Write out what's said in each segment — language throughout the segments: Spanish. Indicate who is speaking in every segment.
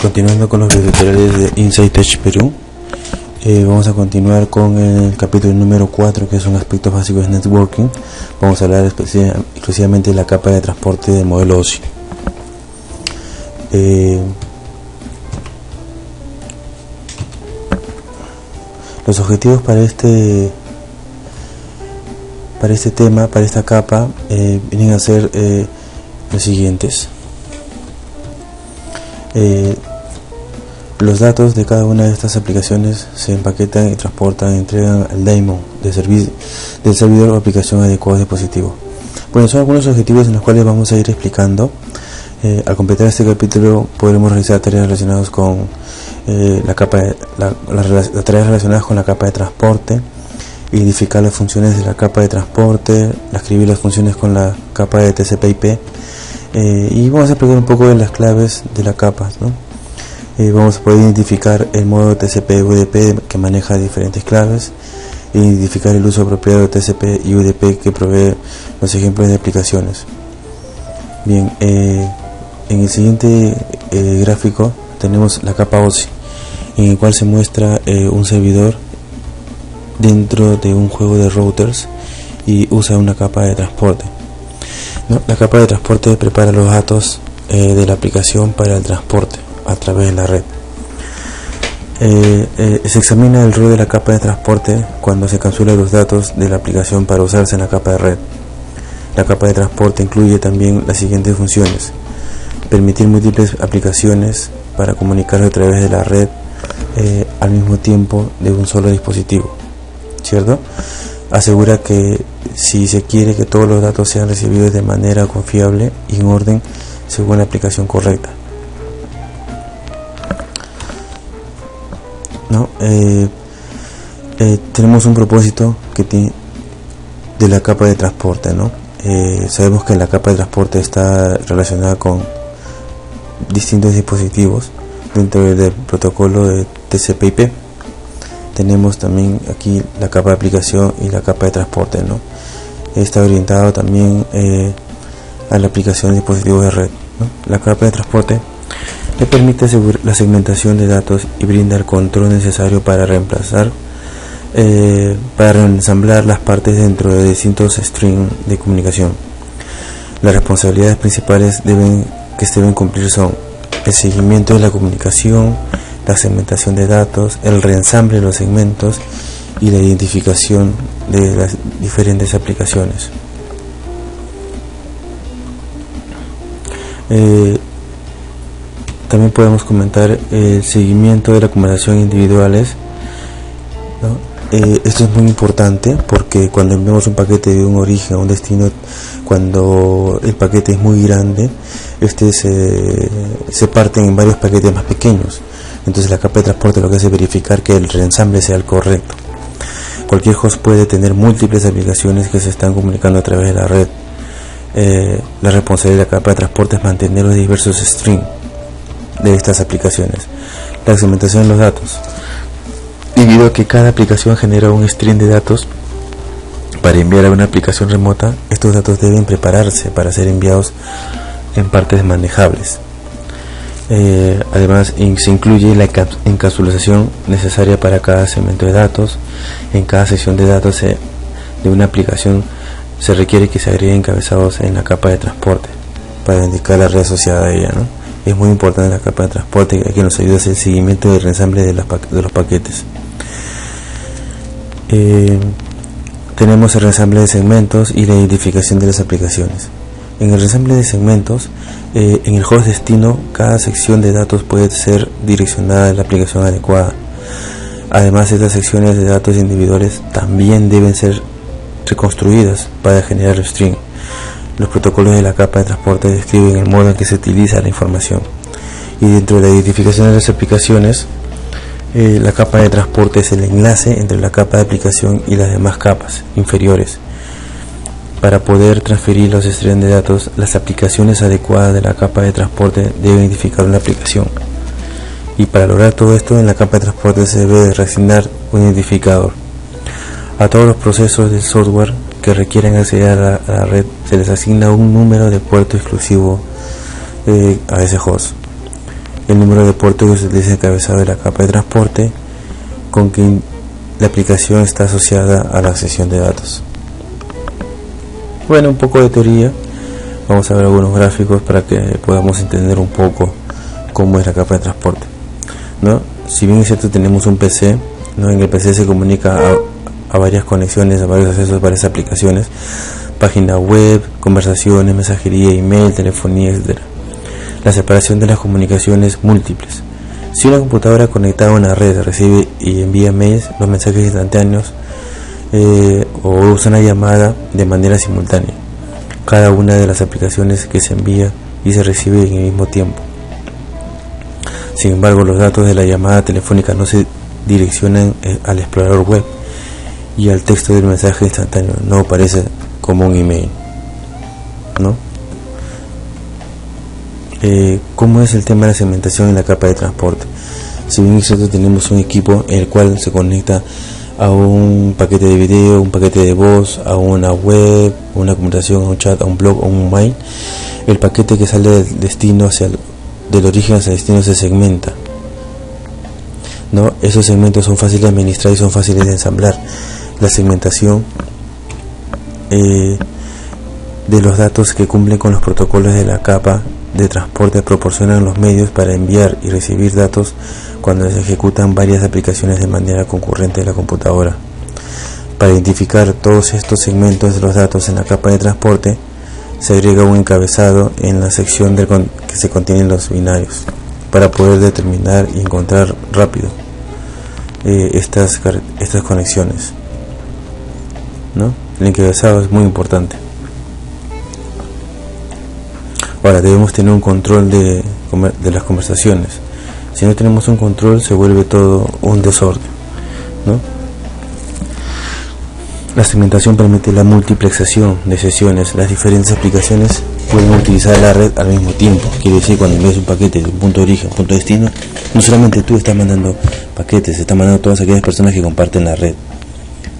Speaker 1: Continuando con los tutoriales de Inside Tech Perú, vamos a continuar con el capítulo número 4, que son aspectos básicos de networking. Vamos a hablar exclusivamente de la capa de transporte del modelo OSI. Los objetivos para este tema, para esta capa, vienen a ser los siguientes. Los datos de cada una de estas aplicaciones se empaquetan y transportan y entregan al daemon del servidor o aplicación adecuado de dispositivo. Bueno, son algunos objetivos en los cuales vamos a ir explicando. Al completar este capítulo podremos realizar tareas relacionadas con las tareas relacionadas con la capa de transporte, identificar las funciones de la capa de transporte, escribir las funciones con la capa de TCP/IP, y vamos a explicar un poco de las claves de la capa, ¿no? Vamos a poder identificar el modo TCP UDP que maneja diferentes claves, identificar el uso apropiado de TCP y UDP que provee los ejemplos de aplicaciones. Bien, en el siguiente gráfico tenemos la capa OSI, en el cual se muestra un servidor dentro de un juego de routers y usa una capa de transporte, ¿no? La capa de transporte prepara los datos de la aplicación para el transporte a través de la red. Se examina el rol de la capa de transporte cuando se encapsula los datos de la aplicación para usarse en la capa de red. La capa de transporte incluye también las siguientes funciones: permitir múltiples aplicaciones para comunicarse a través de la red al mismo tiempo de un solo dispositivo, ¿cierto? Asegura que si se quiere que todos los datos sean recibidos de manera confiable y en orden según la aplicación correcta, ¿no? Tenemos un propósito que tiene de la capa de transporte, ¿no? Sabemos que la capa de transporte está relacionada con distintos dispositivos dentro del protocolo de TCP/IP. Tenemos también aquí la capa de aplicación y la capa de transporte, ¿no? Está orientado también a la aplicación de dispositivos de red, ¿no? La capa de transporte le permite asegurar la segmentación de datos y brinda el control necesario para ensamblar las partes dentro de distintos streams de comunicación. Las responsabilidades principales que se deben cumplir son el seguimiento de la comunicación, la segmentación de datos, el reensamble de los segmentos y la identificación de las diferentes aplicaciones. También podemos comentar el seguimiento de la conversación individuales, ¿no? Esto es muy importante porque cuando enviamos un paquete de un origen a un destino, cuando el paquete es muy grande, se parten en varios paquetes más pequeños. Entonces la capa de transporte lo que hace es verificar que el reensamble sea el correcto. Cualquier host puede tener múltiples aplicaciones que se están comunicando a través de la red. La responsabilidad de la capa de transporte es mantener los diversos streams de estas aplicaciones. La segmentación de los datos. Debido a que cada aplicación genera un stream de datos para enviar a una aplicación remota, estos datos deben prepararse para ser enviados en partes manejables. Además, se incluye la encapsulación necesaria para cada segmento de datos. En cada sección de datos de una aplicación se requiere que se agreguen encabezados en la capa de transporte para indicar la red asociada a ella, ¿no? Es muy importante la capa de transporte, que nos ayuda a hacer el seguimiento del reensamble de los paquetes. Tenemos el reensamble de segmentos y la identificación de las aplicaciones. En el reensamble de segmentos, en el host destino, cada sección de datos puede ser direccionada a la aplicación adecuada. Además, estas secciones de datos individuales también deben ser reconstruidas para generar el string. Los protocolos de la capa de transporte describen el modo en que se utiliza la información. Y dentro de la identificación de las aplicaciones, la capa de transporte es el enlace entre la capa de aplicación y las demás capas inferiores. Para poder transferir los streams de datos, las aplicaciones adecuadas de la capa de transporte deben identificar una aplicación. Y para lograr todo esto, en la capa de transporte se debe reasignar un identificador. A todos los procesos del software que requieren acceder a la red se les asigna un número de puerto exclusivo a ese host. el número de puertos que se utiliza encabezado de la capa de transporte con que la aplicación está asociada a la sesión de datos. Bueno, un poco de teoría. Vamos a ver algunos gráficos para que podamos entender un poco cómo es la capa de transporte, ¿no? Si bien es cierto, tenemos un PC, ¿no? En el PC se comunica a varias conexiones, a varios accesos a varias aplicaciones, página web, conversaciones, mensajería, email, telefonía, etc. La separación de las comunicaciones múltiples. Si una computadora conectada a una red recibe y envía mails, los mensajes instantáneos o usa una llamada de manera simultánea, cada una de las aplicaciones que se envía y se recibe en el mismo tiempo. Sin embargo, los datos de la llamada telefónica no se direccionan al explorador web y al texto del mensaje instantáneo no aparece como un email, ¿no? ¿Cómo es el tema de la segmentación en la capa de transporte? Si bien nosotros tenemos un equipo en el cual se conecta a un paquete de video, un paquete de voz, a una web, una conversación, a un chat, a un blog o un mail, el paquete que sale del destino del origen hacia el destino se segmenta, ¿no? Esos segmentos son fáciles de administrar y son fáciles de ensamblar. La segmentación de los datos que cumplen con los protocolos de la capa de transporte proporcionan los medios para enviar y recibir datos cuando se ejecutan varias aplicaciones de manera concurrente en la computadora. Para identificar todos estos segmentos de los datos en la capa de transporte, se agrega un encabezado en la sección que se contienen los binarios para poder determinar y encontrar rápido estas conexiones, ¿no? El encabezado es muy importante. Ahora debemos tener un control de las conversaciones. Si no tenemos un control, se vuelve todo un desorden, ¿no? La segmentación permite la multiplexación de sesiones. Las diferentes aplicaciones pueden utilizar la red al mismo tiempo. Quiere decir, cuando envías un paquete de un punto de origen a un punto de destino, no solamente tú estás mandando paquetes, se están mandando todas aquellas personas que comparten la red.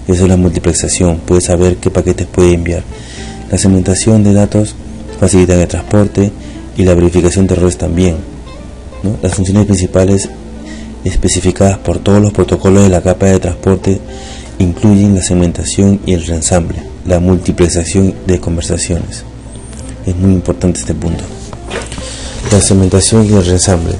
Speaker 1: Eso es la multiplexación. Puedes saber qué paquetes puede enviar. La segmentación de datos facilita el transporte y la verificación de errores también, ¿no? Las funciones principales especificadas por todos los protocolos de la capa de transporte incluyen la segmentación y el reensamble, la multiplexación de conversaciones. Es muy importante este punto. La segmentación y el reensamble.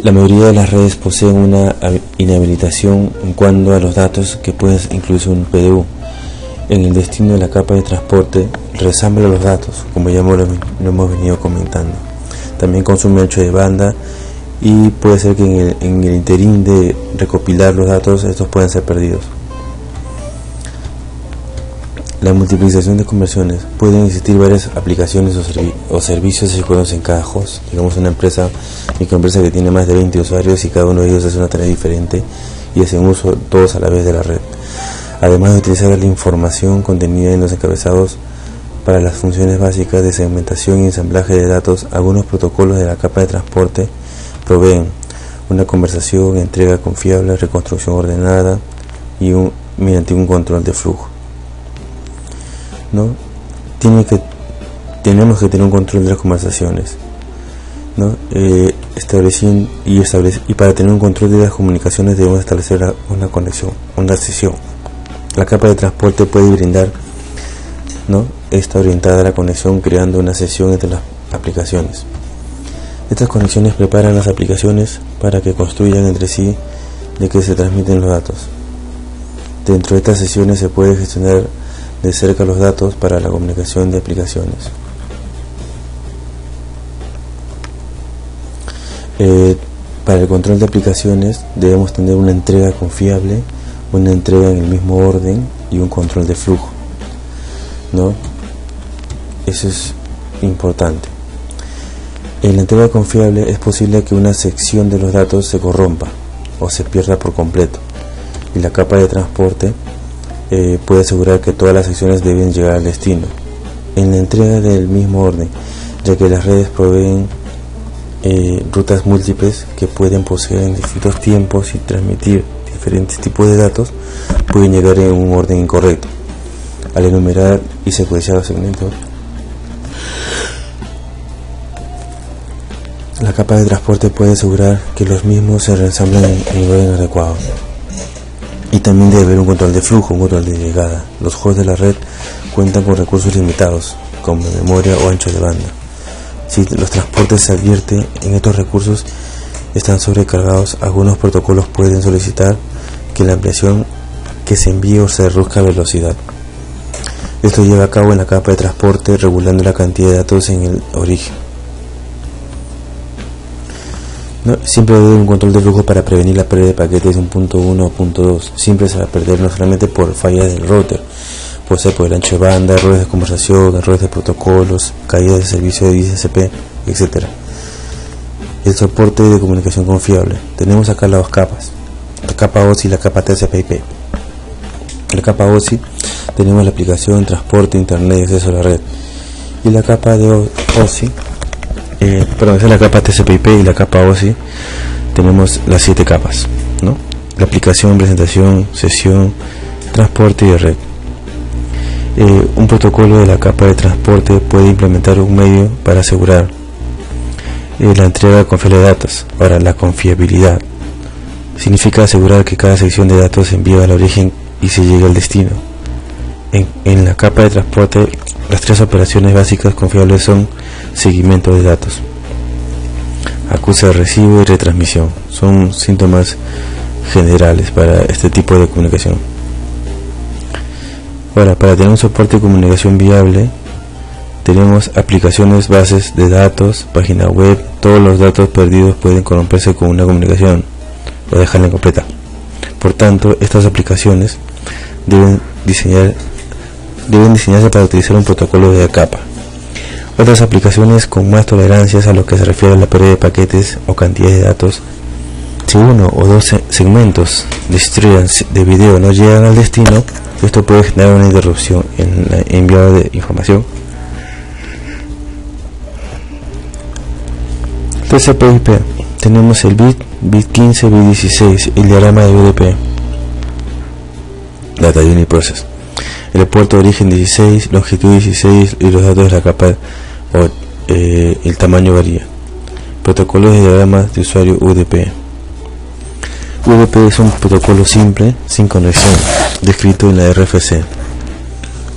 Speaker 1: La mayoría de las redes poseen una inhabilitación en cuanto a los datos que pueden incluirse en un PDU. En el destino de la capa de transporte, reensambla los datos, como ya lo hemos venido comentando. También consume ancho de banda y puede ser que en el interín de recopilar los datos, estos pueden ser perdidos. La multiplicación de conversiones. Pueden existir varias aplicaciones o servicios ejecutados en cada host. Digamos una microempresa que tiene más de 20 usuarios y cada uno de ellos hace una tarea diferente y hacen uso todos a la vez de la red. Además de utilizar la información contenida en los encabezados para las funciones básicas de segmentación y ensamblaje de datos, algunos protocolos de la capa de transporte proveen una conversación, entrega confiable, reconstrucción ordenada y mediante un control de flujo, ¿no? Tenemos que tener un control de las conversaciones, ¿no? Y para tener un control de las comunicaciones debemos establecer una conexión, una sesión. La capa de transporte puede brindar, ¿no?, está orientada a la conexión, creando una sesión entre las aplicaciones. Estas conexiones preparan las aplicaciones para que construyan entre sí de que se transmiten los datos. Dentro de estas sesiones se puede gestionar de cerca los datos para la comunicación de aplicaciones. Para el control de aplicaciones debemos tener una entrega confiable, una entrega en el mismo orden y un control de flujo, ¿no? Eso es importante. En la entrega confiable es posible que una sección de los datos se corrompa o se pierda por completo, y la capa de transporte puede asegurar que todas las secciones deben llegar al destino. En la entrega del mismo orden, ya que las redes proveen rutas múltiples que pueden poseer en distintos tiempos y transmitir diferentes tipos de datos, pueden llegar en un orden incorrecto. Al enumerar y secuenciar los segmentos, La capa de transporte puede asegurar que los mismos se reensamblan en orden adecuado. Y también debe haber un control de flujo, un control de llegada. Los hosts de la red cuentan con recursos limitados, como memoria o ancho de banda. Si los transportes se advierte en estos recursos están sobrecargados, algunos protocolos pueden solicitar que la ampliación que se envíe o se reduzca a velocidad. Esto lleva a cabo en la capa de transporte, regulando la cantidad de datos en el origen. Siempre debe haber un control de flujo para prevenir la pérdida de paquetes de un punto 1 a punto 2. Siempre se va a perder no solamente por fallas del router, puede ser por el ancho de banda, errores de conversación, errores de protocolos, caídas de servicio de DHCP, etc. El soporte de comunicación confiable. Tenemos acá las dos capas, la capa OSI y la capa TCP/IP. En la capa OSI tenemos la aplicación, transporte, internet y acceso a la red. Y la capa de OSI, esa es la capa TCP/IP, y la capa OSI tenemos las 7 capas, ¿no? La aplicación, presentación, sesión, transporte y red. Un protocolo de la capa de transporte puede implementar un medio para asegurar la entrega confiable de datos. Ahora, la confiabilidad significa asegurar que cada sección de datos se envía al origen y se llega al destino. En la capa de transporte, las 3 operaciones básicas confiables son seguimiento de datos, acuse de recibo y retransmisión. Son síntomas generales para este tipo de comunicación. Ahora, para tener un soporte de comunicación viable, tenemos aplicaciones, bases de datos, página web. Todos los datos perdidos pueden corromperse con una comunicación o dejarla incompleta. Por tanto, estas aplicaciones deben diseñarse para utilizar un protocolo de capa. Otras aplicaciones con más tolerancias a lo que se refiere a la pérdida de paquetes o cantidades de datos. Si uno o dos segmentos de streams de video no llegan al destino, esto puede generar una interrupción en el enviado de información. TCP/IP. Tenemos el bit 15, bit 16, el diagrama de UDP, Data Unit Process, el puerto de origen 16, longitud 16 y los datos de la capa el tamaño varía. Protocolos de diagramas de usuario UDP. UDP es un protocolo simple, sin conexión, descrito en la RFC.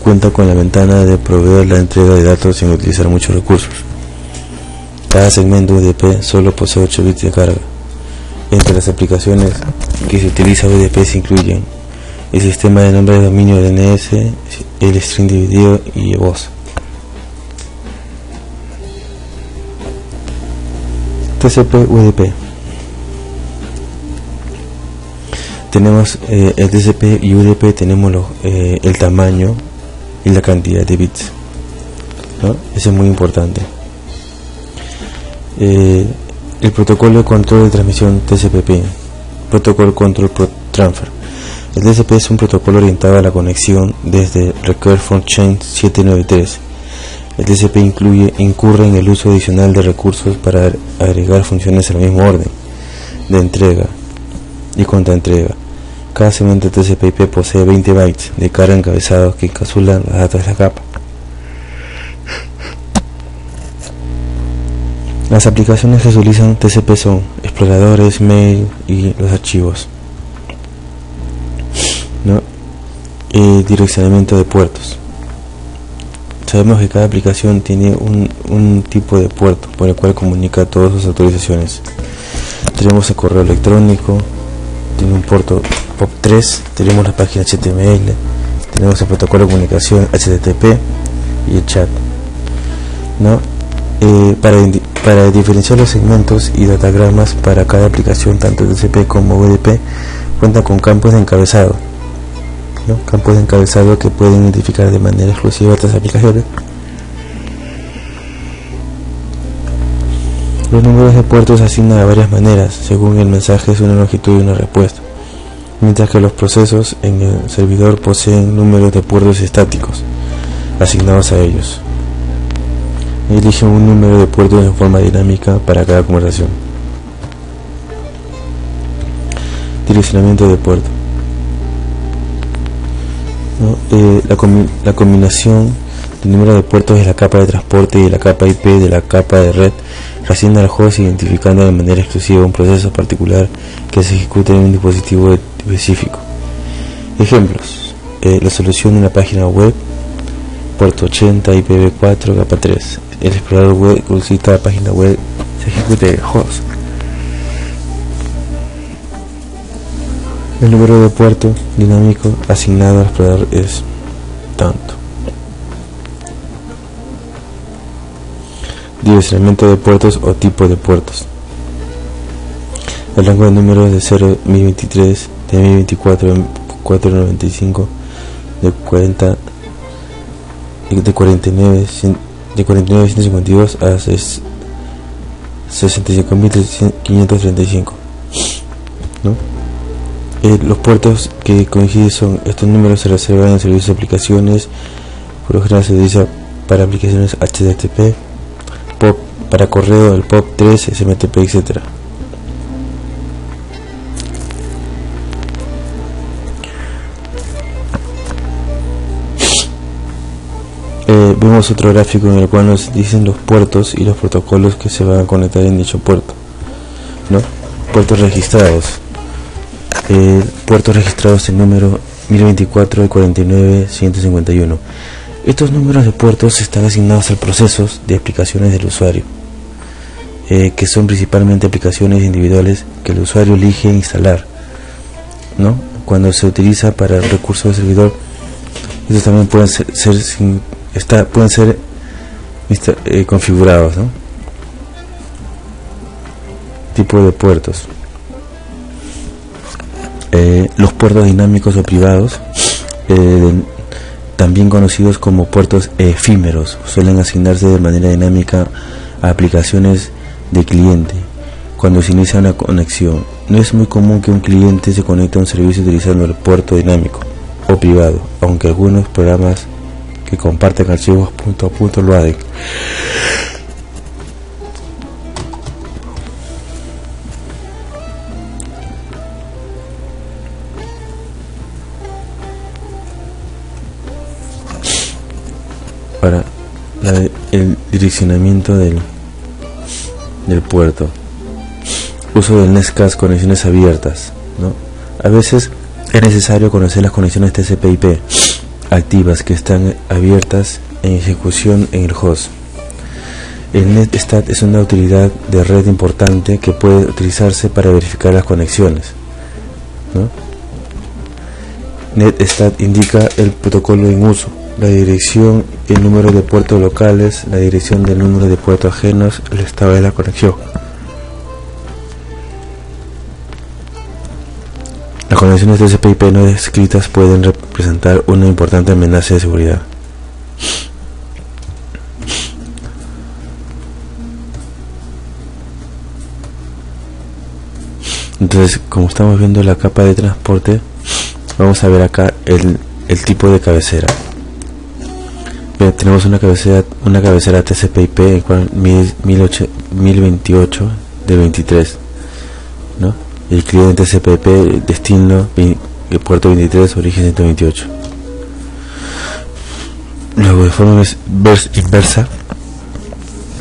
Speaker 1: Cuenta con la ventana de proveer la entrega de datos sin utilizar muchos recursos. Cada segmento UDP solo posee 8 bits de carga. Entre las aplicaciones que se utiliza UDP se incluyen el sistema de nombre de dominio DNS, el stream de video y de voz. TCP/UDP. Tenemos el TCP y UDP, tenemos el tamaño y la cantidad de bits, ¿no? Eso es muy importante. El protocolo de control de transmisión TCP/IP, Protocol Control Transfer. El TCP es un protocolo orientado a la conexión desde Request from Chain 793. El TCP incurre en el uso adicional de recursos para agregar funciones al mismo orden de entrega y contraentrega. Cada segmento de TCP/IP posee 20 bytes de carga encabezados que encapsulan los datos de la capa. Las aplicaciones que se utilizan TCP son exploradores, mail y los archivos, ¿no? Direccionamiento de puertos. Sabemos que cada aplicación tiene un tipo de puerto por el cual comunica todas sus autorizaciones. Tenemos el correo electrónico, tiene un puerto POP3, tenemos la página HTML, tenemos el protocolo de comunicación HTTP y el chat, ¿no? Para diferenciar los segmentos y datagramas para cada aplicación, tanto TCP como UDP cuentan con campos de encabezado, ¿no? Campos de encabezado que pueden identificar de manera exclusiva estas aplicaciones. Los números de puertos se asignan de varias maneras, según el mensaje es una longitud y una respuesta, mientras que los procesos en el servidor poseen números de puertos estáticos asignados a ellos. Eligen un número de puertos en forma dinámica para cada conversación. Direccionamiento de puerto, ¿no? La combinación del número de puertos de la capa de transporte y de la capa IP de la capa de red asigna al host identificando de manera exclusiva un proceso particular que se ejecuta en un dispositivo específico. Ejemplos: la solución de una página web, puerto 80, IPv4, capa 3. El explorador web que solicita la página web se ejecuta en el host. El número de puertos dinámico asignado al explorador es tanto. Dimensionamiento de puertos o tipo de puertos. El rango de números de 0, 1023, de 1024, 495, de 40, de 49, de 49.152 a 65.535, ¿no? Los puertos que coinciden son estos números se reservan en servicios de aplicaciones, por lo general se utiliza para aplicaciones HTTP, POP para correo, el POP 3, SMTP, etc. Vemos otro gráfico en el cual nos dicen los puertos y los protocolos que se van a conectar en dicho puerto, ¿no? Puertos registrados. Puertos registrados en número 1024 y 49.151. Estos números de puertos están asignados a procesos de aplicaciones del usuario, que son principalmente aplicaciones individuales que el usuario elige instalar, ¿no? Cuando se utiliza para el recurso del servidor, estos también pueden ser configurados, ¿no? Tipo de puertos. Los puertos dinámicos o privados, también conocidos como puertos efímeros, suelen asignarse de manera dinámica a aplicaciones de cliente cuando se inicia una conexión. No es muy común que un cliente se conecte a un servicio utilizando el puerto dinámico o privado, aunque algunos programas que comparten archivos punto a punto lo hacen. Para el direccionamiento del puerto, uso del Netscast, conexiones abiertas, ¿no? A veces es necesario conocer las conexiones TCP/IP activas que están abiertas en ejecución en el host. El Netstat es una utilidad de red importante que puede utilizarse para verificar las conexiones, ¿no? Netstat indica el protocolo en uso, la dirección, el número de puertos locales, la dirección del número de puertos ajenos, el estado de la conexión. Las conexiones TCP/IP no descritas pueden representar una importante amenaza de seguridad. Entonces, como estamos viendo la capa de transporte, vamos a ver acá el tipo de cabecera. Bien, tenemos una cabecera TCP/IP en cual 1028 de 23, ¿no? El cliente TCP/IP destino el puerto 23, origen 128. Luego, de forma inversa,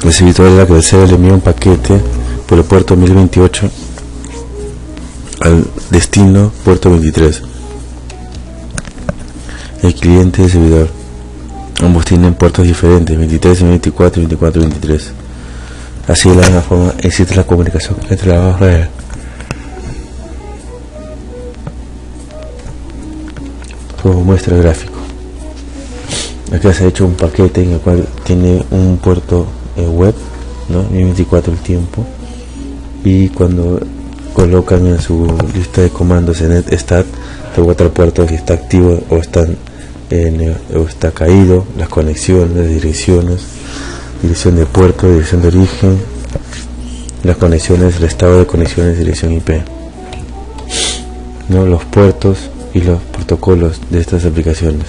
Speaker 1: el servidor de la cabecera le envía un paquete por el puerto 1028 al destino puerto 23. El cliente y el servidor, ambos tienen puertos diferentes, 23 y 24, 24 y 23. Así de la misma forma existe la comunicación entre las dos redes. Como muestra el gráfico, acá se ha hecho un paquete en el cual tiene un puerto web, ¿no? 1024 el tiempo, y cuando colocan en su lista de comandos en Netstat te muestra el puerto si está activo o está caído, las conexiones, las direcciones, dirección de puerto, dirección de origen, las conexiones, el estado de conexiones, dirección IP, ¿no? Los puertos y los protocolos de estas aplicaciones,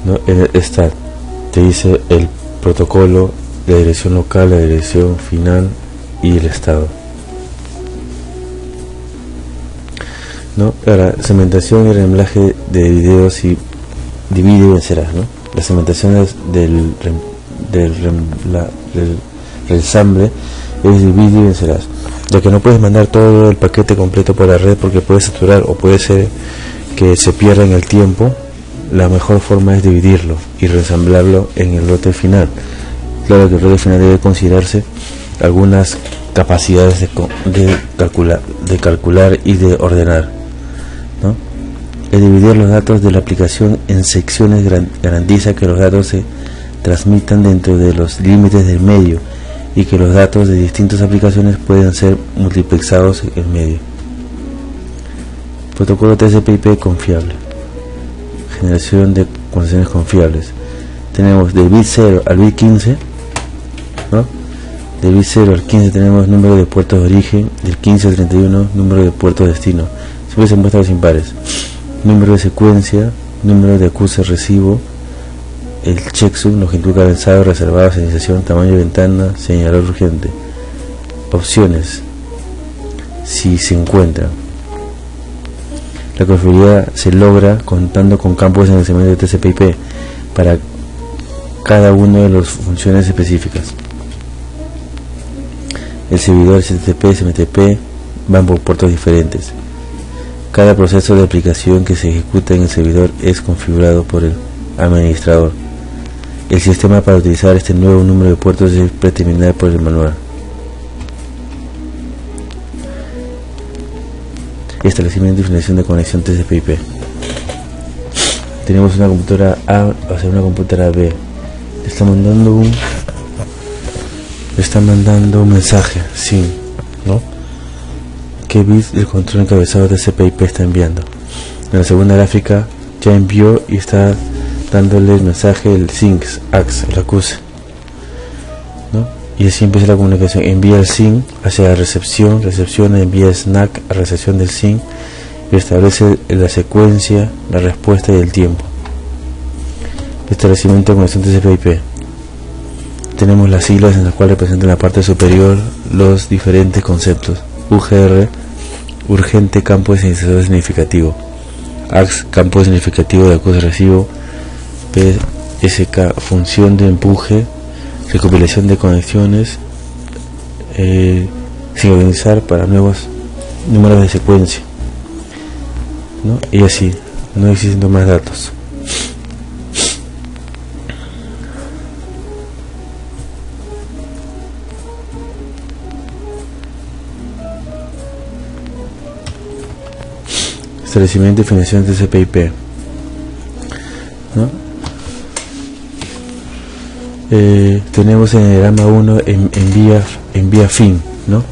Speaker 1: ¿no? En el Netstat te dice el protocolo, la dirección local, la dirección final y el estado, ¿no? Ahora, segmentación y rememblaje de videos y divide y vencerás, ¿no? Las segmentaciones del ensamble es divide y vencerás, ya que no puedes mandar todo el paquete completo por la red porque puede saturar o puede ser que se pierda en el tiempo. La mejor forma es dividirlo y reensamblarlo en el lote final. Claro que el lote final debe considerarse algunas capacidades de calcular y de ordenar, ¿no? El dividir los datos de la aplicación en secciones garantiza que los datos se transmitan dentro de los límites del medio y que los datos de distintas aplicaciones puedan ser multiplexados en medio. Protocolo TCP/IP confiable. Generación de conexiones confiables. Tenemos del bit 0 al bit 15, ¿no? Del bit 0 al 15 tenemos número de puertos de origen, del 15 al 31 número de puertos de destino. Siempre se muestran los impares. Número de secuencia, número de acuse recibo, el checksum, longitud avanzado, reservado, señalización, tamaño de ventana, señalador urgente. Opciones, si se encuentran. La confiabilidad se logra contando con campos de enlazamiento de TCP/IP para cada una de las funciones específicas. El servidor STTP y SMTP van por puertos diferentes. Cada proceso de aplicación que se ejecuta en el servidor es configurado por el administrador. El sistema para utilizar este nuevo número de puertos es predeterminado por el manual. Establecimiento y finalización de conexión TCP/IP. Tenemos una computadora A, o sea, una computadora B. Le está mandando un mensaje, sí, ¿no? ¿Qué bit del control encabezado de TCP/IP está enviando? En la segunda gráfica ya envió y está dándole el mensaje, el SYNC, AX, el acuse, ¿no? Y así empieza la comunicación. Envía el SYNC hacia la recepción, envía el SNAC a recepción del SYNC y establece la secuencia, la respuesta y el tiempo. Establecimiento de conexión TCP/IP. Tenemos las siglas en las cuales representan en la parte superior los diferentes conceptos. UGR, urgente campo de señalización significativo. AX, campo de significativo de acuse recibo. PSK, función de empuje, recopilación de conexiones, sincronizar para nuevos números de secuencia, ¿no? Y así, no existen más datos. Establecimiento y definición de TCP/IP, ¿no? Tenemos en el diagrama 1 envía fin, ¿no?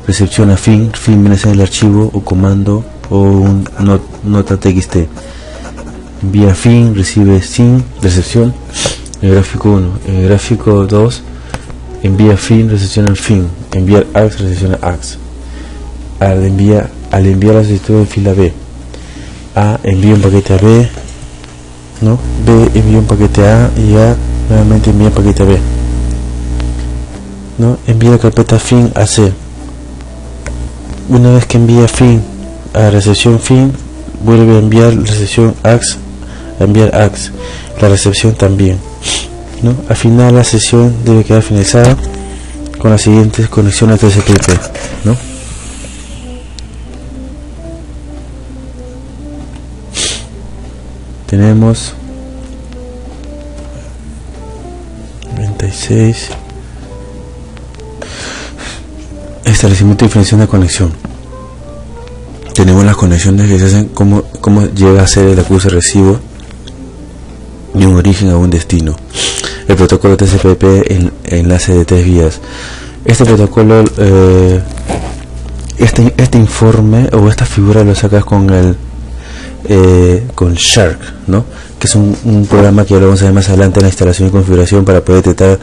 Speaker 1: Recepción a fin viene a ser el archivo o comando o un nota txt. Envía fin, recibe SYNC, recepción, en el gráfico 1. En el gráfico 2, envía fin, recepción al fin, enviar AX, recepción a AX. Al enviar la solicitud de fila B, A envía un paquete a B, ¿no? B envía un paquete a A y A nuevamente envía paquete a B, ¿no? Envía la carpeta fin a C. Una vez que envía fin a recepción fin, vuelve a enviar recepción AX a enviar AX, la recepción también, ¿no? Al final la sesión debe quedar finalizada con las siguientes conexiones TCP/IP, ¿no? Tenemos 96. Establecimiento y definición de conexión. Tenemos las conexiones que se hacen, cómo llega a ser el acuse recibo de un origen a un destino. El protocolo TCP/IP enlace de 3 vías. Este protocolo, este informe o esta figura lo sacas con Shark, ¿no? Que es un programa que ya lo vamos a ver más adelante en la instalación y configuración para poder detectar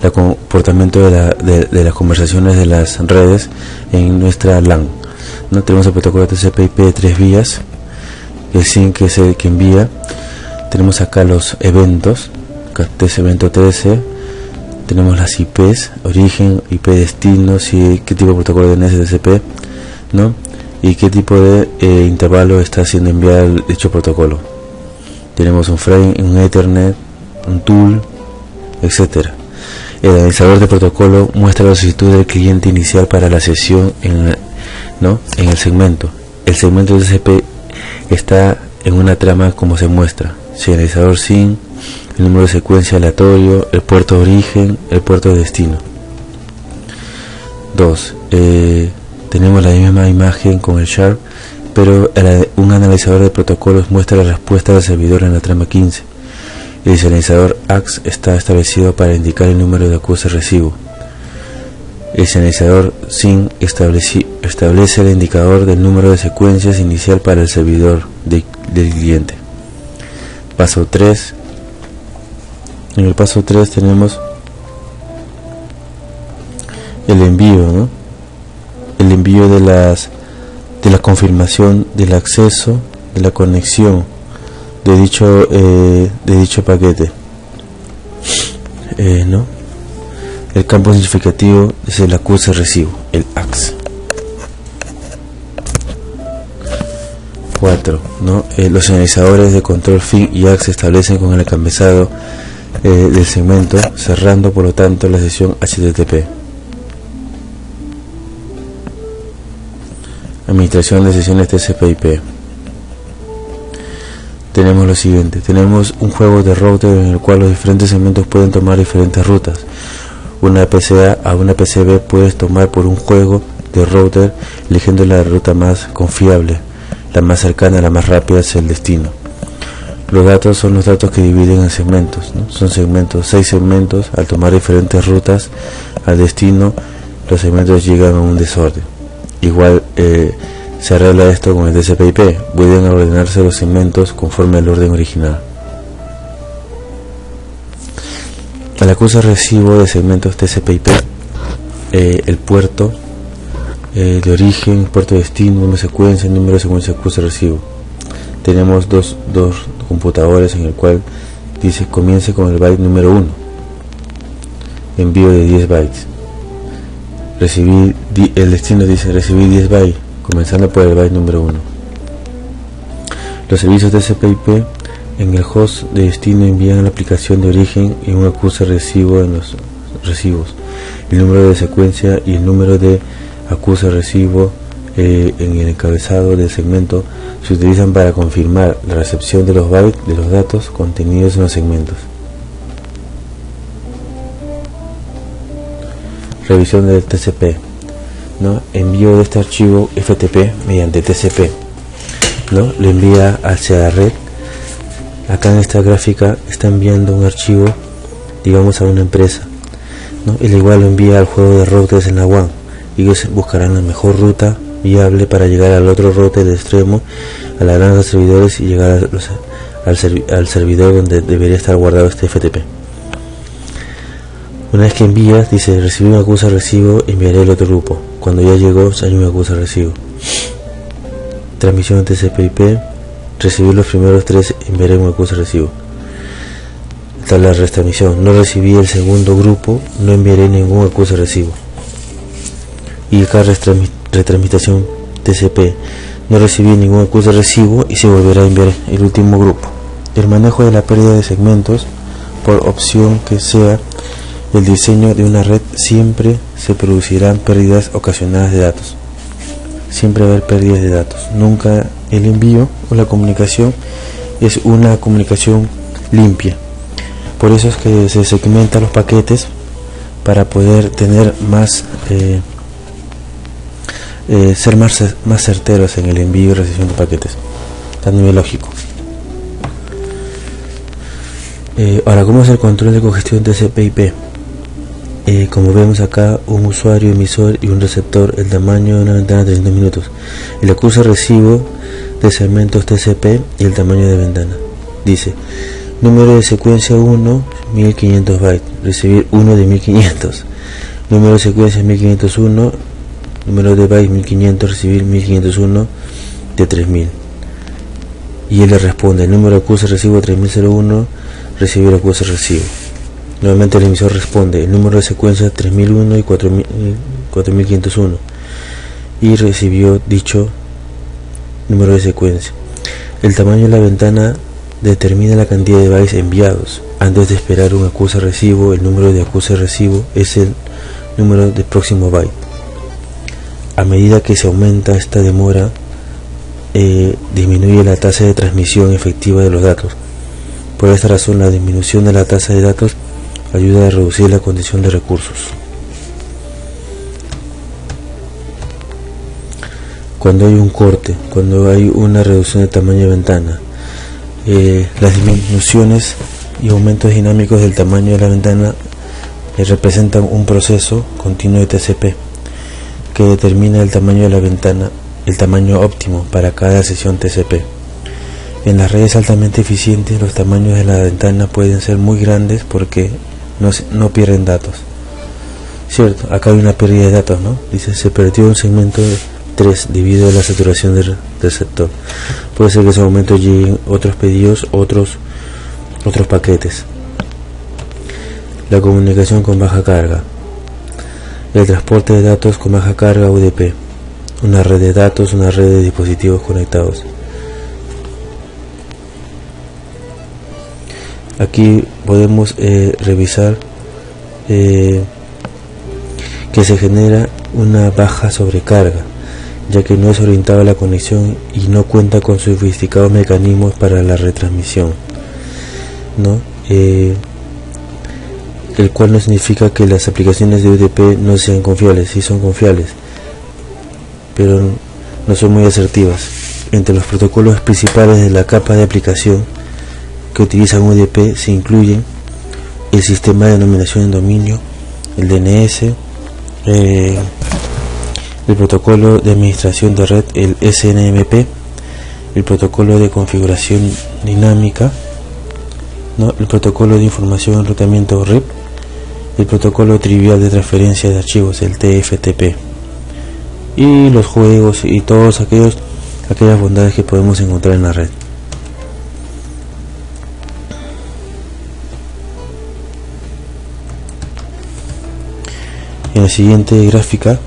Speaker 1: el comportamiento de las conversaciones de las redes en nuestra LAN, ¿no? Tenemos el protocolo TCP/IP de 3 vías, el SYNC que es el que envía. Tenemos acá los eventos, evento 13. Tenemos las IPs, origen, IP destino, qué tipo de protocolo de DNS TCP, ¿no? Y qué tipo de intervalo está haciendo enviar dicho protocolo. Tenemos un frame, un Ethernet, un tool, etcétera. El analizador de protocolo muestra la solicitud del cliente inicial para la sesión en el segmento. El segmento de TCP está en una trama como se muestra: serializador SYN, el número de secuencia aleatorio, el puerto de origen, el puerto de destino. 2. Tenemos la misma imagen con el SHARP, pero un analizador de protocolos muestra la respuesta del servidor en la trama 15. El serializador AX está establecido para indicar el número de acuse recibo. El serializador SYN establece el indicador del número de secuencias inicial para el servidor del cliente. Paso 3. En el paso 3 tenemos el envío, el envío de la confirmación del acceso, de la conexión de dicho paquete, el campo significativo es el acuse recibo, el AX. 4. Los analizadores de control FIN y AX se establecen con el encabezado del segmento, cerrando por lo tanto la sesión HTTP. Administración de sesiones TCP/IP. Tenemos lo siguiente: tenemos un juego de router en el cual los diferentes segmentos pueden tomar diferentes rutas. Una PCA a una PCB puedes tomar por un juego de router, eligiendo la ruta más confiable, la más cercana, la más rápida hacia el destino. Los datos son los datos que dividen en segmentos, son segmentos, 6 segmentos. Al tomar diferentes rutas al destino, los segmentos llegan a un desorden. Igual se arregla esto con el TCP/IP. Pueden ordenarse los segmentos conforme al orden original. Al acuse recibo de segmentos TCP/IP, el puerto de origen, puerto de destino, número de secuencia acuse recibo. Tenemos dos computadores en el cual dice comience con el byte número 1, envío de 10 bytes. El destino dice recibir 10 bytes, comenzando por el byte número 1. Los servicios TCP/IP en el host de destino envían a la aplicación de origen y un acuse recibo en los recibos. El número de secuencia y el número de acuse recibo en el encabezado del segmento se utilizan para confirmar la recepción de los bytes de los datos contenidos en los segmentos. Revisión del TCP, envío de este archivo FTP mediante TCP, lo envía hacia la red. Acá en esta gráfica está enviando un archivo, digamos, a una empresa, y igual lo envía al juego de routers en la WAN. Ellos buscarán la mejor ruta viable para llegar al otro router de extremo, a la granja de servidores, y llegar al servidor donde debería estar guardado este FTP. Una vez que envías, dice recibí un acuse recibo, enviaré el otro grupo. Cuando ya llegó, hay un acuse recibo. Transmisión de TCP/IP, recibir los primeros 3, enviaré un acuse recibo. Está la retransmisión: no recibí el segundo grupo, no enviaré ningún acuse recibo. Y acá retransmisión TCP, no recibí ningún acuse recibo y se volverá a enviar el último grupo. El manejo de la pérdida de segmentos, por opción que sea el diseño de una red, siempre se producirán pérdidas ocasionadas de datos. Siempre va a haber pérdidas de datos. Nunca el envío o la comunicación es una comunicación limpia. Por eso es que se segmentan los paquetes para poder tener más ser más certeros en el envío y recepción de paquetes a nivel lógico. Ahora, ¿cómo es el control de congestión TCP/IP? Como vemos acá, un usuario, emisor y un receptor, el tamaño de una ventana de 300 minutos, el acuse recibo de segmentos TCP y el tamaño de ventana. Dice número de secuencia 1, 1500 bytes, recibir 1 de 1500, número de secuencia 1501, número de bytes 1500, recibir 1501 de 3000. Y él le responde: el número de acuse recibo 3001, recibir acuse recibo. Nuevamente el emisor responde: el número de secuencia 3001 y 4501, y recibió dicho número de secuencia. El tamaño de la ventana determina la cantidad de bytes enviados. Antes de esperar un acuse recibo, el número de acuse recibo es el número del próximo byte. A medida que se aumenta esta demora, disminuye la tasa de transmisión efectiva de los datos. Por esta razón, la disminución de la tasa de datos ayuda a reducir la condición de recursos. Cuando hay un corte, cuando hay una reducción de tamaño de ventana, las disminuciones y aumentos dinámicos del tamaño de la ventana representan un proceso continuo de TCP que determina el tamaño de la ventana, el tamaño óptimo para cada sesión TCP. En las redes altamente eficientes, los tamaños de la ventana pueden ser muy grandes porque no pierden datos. Cierto, acá hay una pérdida de datos, ¿no? Dice, se perdió un segmento 3 debido a la saturación del sector. Puede ser que en ese momento lleguen otros pedidos, otros paquetes. La comunicación con baja carga. El transporte de datos con baja carga UDP. Una red de datos, una red de dispositivos conectados. Aquí podemos revisar que se genera una baja sobrecarga, ya que no es orientada la conexión y no cuenta con sofisticados mecanismos para la retransmisión, ¿no? El cual no significa que las aplicaciones de UDP no sean confiables. Sí son confiables, pero no son muy asertivas. Entre los protocolos principales de la capa de aplicación que utilizan UDP se incluyen el sistema de denominación en dominio, el DNS, el protocolo de administración de red, el SNMP, el protocolo de configuración dinámica, ¿no? El protocolo de información en enrutamiento RIP, el protocolo trivial de transferencia de archivos, el TFTP, y los juegos y todas aquellas bondades que podemos encontrar en la red. En la siguiente gráfica,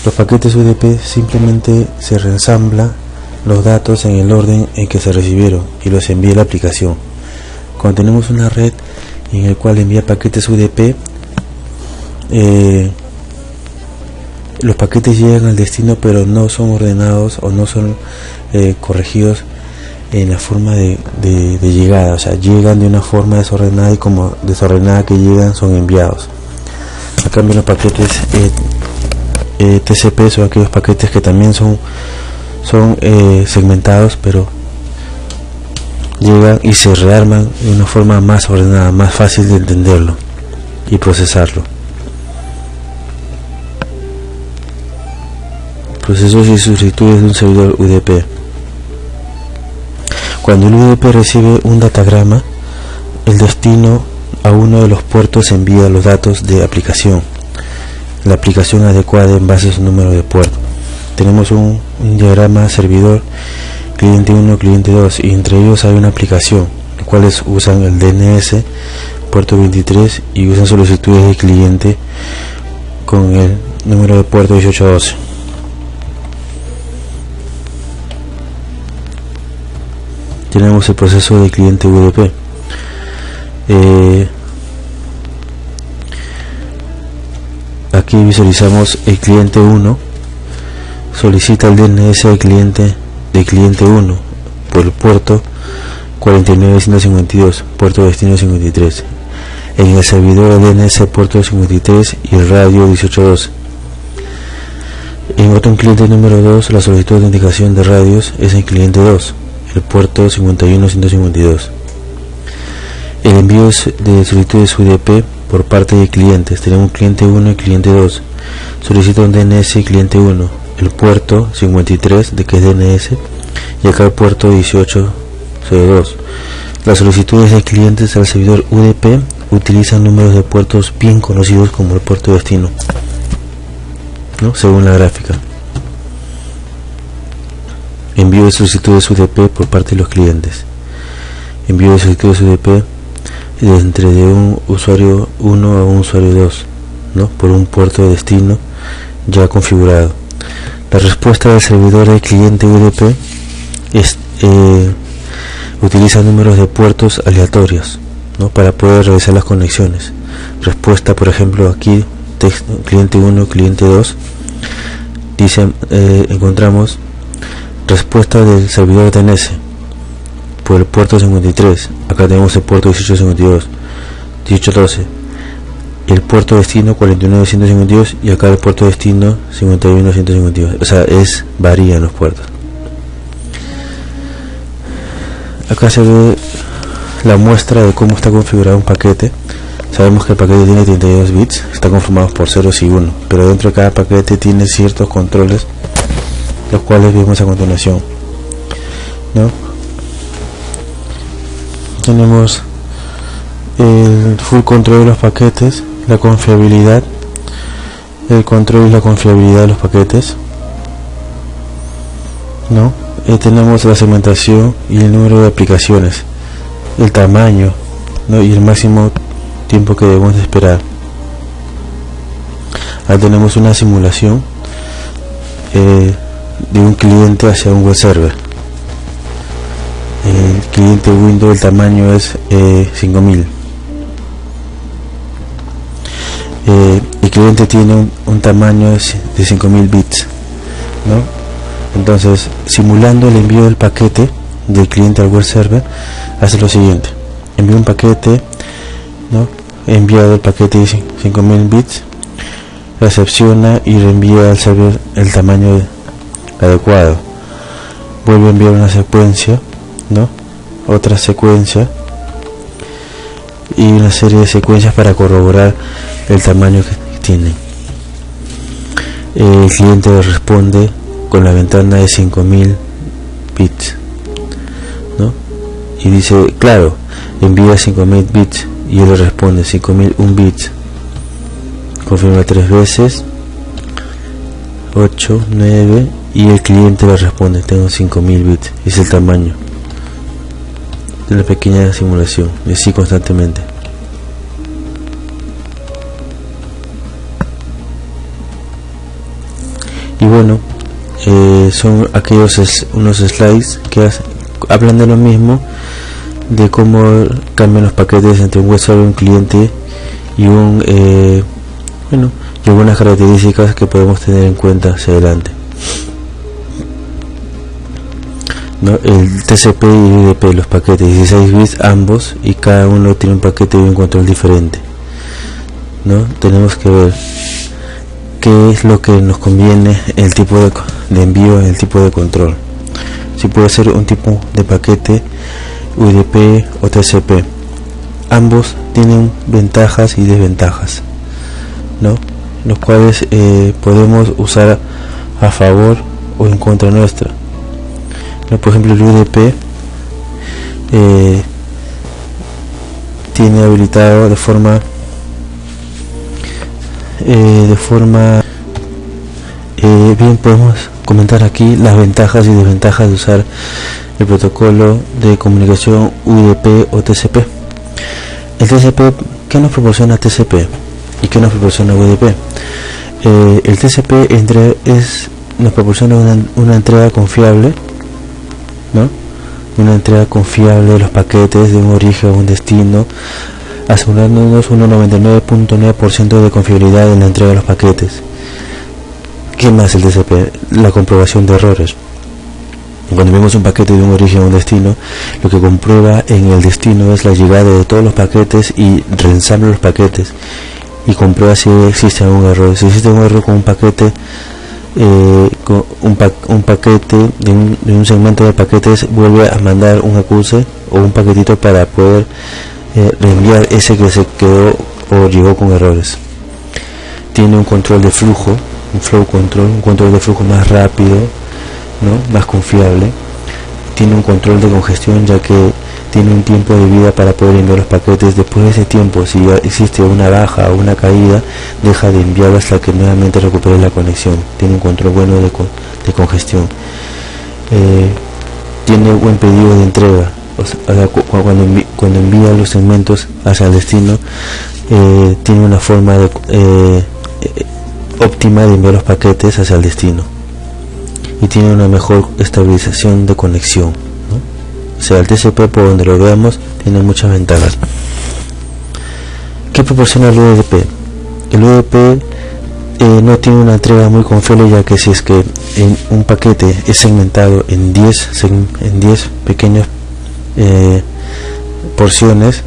Speaker 1: los paquetes UDP simplemente se reensambla los datos en el orden en que se recibieron y los envía a la aplicación. Cuando tenemos una red en la cual envía paquetes UDP, los paquetes llegan al destino, pero no son ordenados o no son corregidos en la forma de llegada. O sea, llegan de una forma desordenada y como desordenada que llegan son enviados. A cambio, los paquetes TCP son aquellos paquetes que también son segmentados, pero llegan y se rearman de una forma más ordenada, más fácil de entenderlo y procesarlo. Procesos y solicitudes de un servidor UDP. Cuando el UDP recibe un datagrama, el destino a uno de los puertos envía los datos de aplicación, la aplicación adecuada en base a su número de puerto. Tenemos un diagrama servidor, cliente 1, cliente 2, y entre ellos hay una aplicación, los cuales usan el DNS, puerto 23, y usan solicitudes de cliente con el número de puerto 1812. Tenemos el proceso de cliente UDP. Aquí visualizamos el cliente 1 solicita el DNS del cliente 1 por el puerto 49152, puerto destino 53, en el servidor el DNS puerto 53 y el radio 1812. En otro cliente número 2, la solicitud de autenticación de radios es el cliente 2, el puerto 51152. El envío de solicitudes UDP por parte de clientes. Tenemos cliente 1 y cliente 2. Solicita un DNS y cliente 1, el puerto 53 de que es DNS, y acá el puerto 1802. Las solicitudes de clientes al servidor UDP utilizan números de puertos bien conocidos como el puerto destino, ¿no? Según la gráfica. Envío de solicitudes UDP por parte de los clientes. Envío de solicitudes UDP entre de un usuario 1 a un usuario 2, ¿no? Por un puerto de destino ya configurado. La respuesta del servidor del cliente UDP utiliza números de puertos aleatorios, ¿no?, para poder realizar las conexiones. Respuesta, por ejemplo, aquí cliente 1, cliente 2, dice, encontramos respuesta del servidor DNS por el puerto 53. Acá tenemos el puerto 1852, 1812, el puerto destino 49152 y acá el puerto destino 51152. O sea, varían los puertos. Acá se ve la muestra de cómo está configurado un paquete. Sabemos que el paquete tiene 32 bits, está conformado por ceros y 1, pero dentro de cada paquete tiene ciertos controles, los cuales vemos a continuación, ¿no? Tenemos el full control de los paquetes, la confiabilidad, el control y la confiabilidad de los paquetes, ¿no? Tenemos la segmentación y el número de aplicaciones, el tamaño, ¿no?, y el máximo tiempo que debemos de esperar. Ahora tenemos una simulación de un cliente hacia un web server. El cliente Windows, el tamaño es 5000. El cliente tiene un tamaño de 5000 bits, ¿no? Entonces, simulando el envío del paquete del cliente al web server, hace lo siguiente: envía un paquete, ¿no?, enviado el paquete de 5000 bits, recepciona y reenvía al server el tamaño adecuado, vuelve a enviar una secuencia, ¿no?, otra secuencia y una serie de secuencias para corroborar el tamaño que tiene. El cliente responde con la ventana de 5000 bits, ¿no?, y dice, claro, envía 5000 bits, y él le responde 5001 bits, confirma 3 veces, 8, 9, y el cliente le responde, tengo 5000 bits, es el tamaño de la pequeña simulación, y así constantemente. Y bueno, son aquellos unos slides que hablan de lo mismo, de cómo cambian los paquetes entre un web server, un cliente y y algunas características que podemos tener en cuenta hacia adelante, ¿no? El TCP y UDP, los paquetes 16 bits ambos, y cada uno tiene un paquete y un control diferente, ¿no? Tenemos que ver qué es lo que nos conviene, el tipo de envío, el tipo de control, si puede ser un tipo de paquete UDP o TCP. Ambos tienen ventajas y desventajas, ¿no?, los cuales podemos usar a favor o en contra nuestra, ¿no? Por ejemplo, el UDP tiene habilitado de forma bien, podemos comentar aquí las ventajas y desventajas de usar el protocolo de comunicación UDP o TCP. El TCP, ¿qué nos proporciona TCP y qué nos proporciona UDP? El TCP nos proporciona una entrega confiable, ¿no?, una entrega confiable de los paquetes de un origen a un destino, asegurándonos un 99.9% de confiabilidad en la entrega de los paquetes. ¿Qué más el TCP? La comprobación de errores. Cuando vemos un paquete de un origen a un destino, lo que comprueba en el destino es la llegada de todos los paquetes y reensambla los paquetes y comprueba si existe algún error. Si existe un error con un paquete, un paquete de un segmento de paquetes, vuelve a mandar un acuse o un paquetito para poder reenviar ese que se quedó o llegó con errores. Tiene un control de flujo, un flow control, un control de flujo más rápido, ¿no?, más confiable. Tiene un control de congestión, ya que tiene un tiempo de vida para poder enviar los paquetes. Después de ese tiempo, si existe una baja o una caída, deja de enviar hasta que nuevamente recupere la conexión. Tiene un control bueno de congestión. Tiene buen pedido de entrega, o sea, cuando envía los segmentos hacia el destino, tiene una forma óptima de enviar los paquetes hacia el destino, y tiene una mejor estabilización de conexión, ¿no? sea el TCP, por donde lo veamos, tiene muchas ventajas. ¿Qué proporciona el UDP? El UDP no tiene una entrega muy confiable, ya que si es que un paquete es segmentado en 10 pequeñas porciones,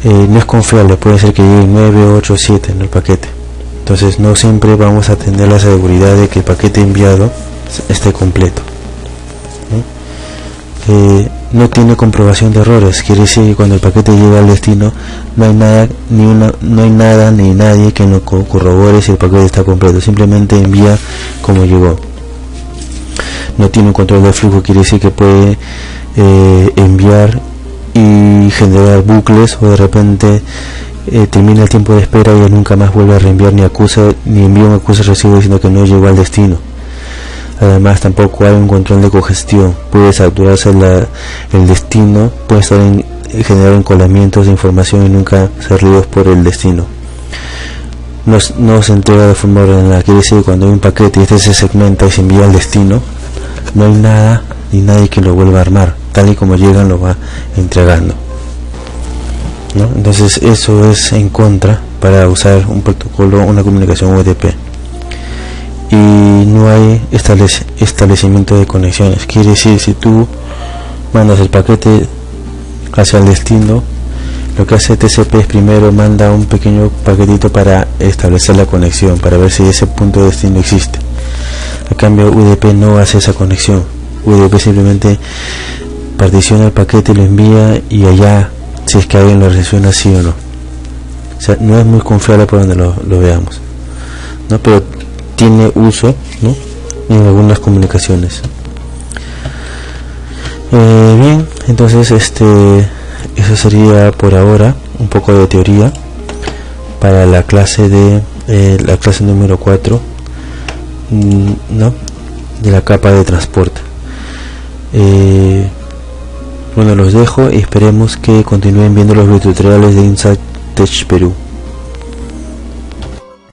Speaker 1: no es confiable. Puede ser que llegue 9, 8, 7 en el paquete. Entonces no siempre vamos a tener la seguridad de que el paquete enviado esté completo. No tiene comprobación de errores, quiere decir que cuando el paquete llega al destino no hay nada ni nadie que lo corrobore si el paquete está completo, simplemente envía como llegó. No tiene un control de flujo, quiere decir que puede enviar y generar bucles, o de repente termina el tiempo de espera y nunca más vuelve a reenviar ni envía un acuse recibo diciendo que no llegó al destino. Además, tampoco hay un control de congestión, puede saturarse el destino, puede generar encolamientos de información y nunca ser leídos por el destino. No se entrega de forma ordenada, quiere decir que cuando hay un paquete y este se segmenta y se envía al destino, no hay nada ni nadie que lo vuelva a armar, tal y como llegan lo va entregando, ¿no? Entonces eso es en contra para usar un protocolo, una comunicación UDP. Y no hay establecimiento de conexiones, quiere decir, si tú mandas el paquete hacia el destino, lo que hace TCP es primero manda un pequeño paquetito para establecer la conexión, para ver si ese punto de destino existe. A cambio, UDP no hace esa conexión. UDP simplemente particiona el paquete y lo envía, y allá, si es que alguien lo recepciona, sí o no. O sea, no es muy confiable por donde lo veamos, ¿no? Pero tiene uso, ¿no?, en algunas comunicaciones. Bien, entonces eso sería por ahora un poco de teoría para la clase número 4, ¿no?, de la capa de transporte. Bueno, los dejo y esperemos que continúen viendo los videotutoriales de Insight Tech Perú.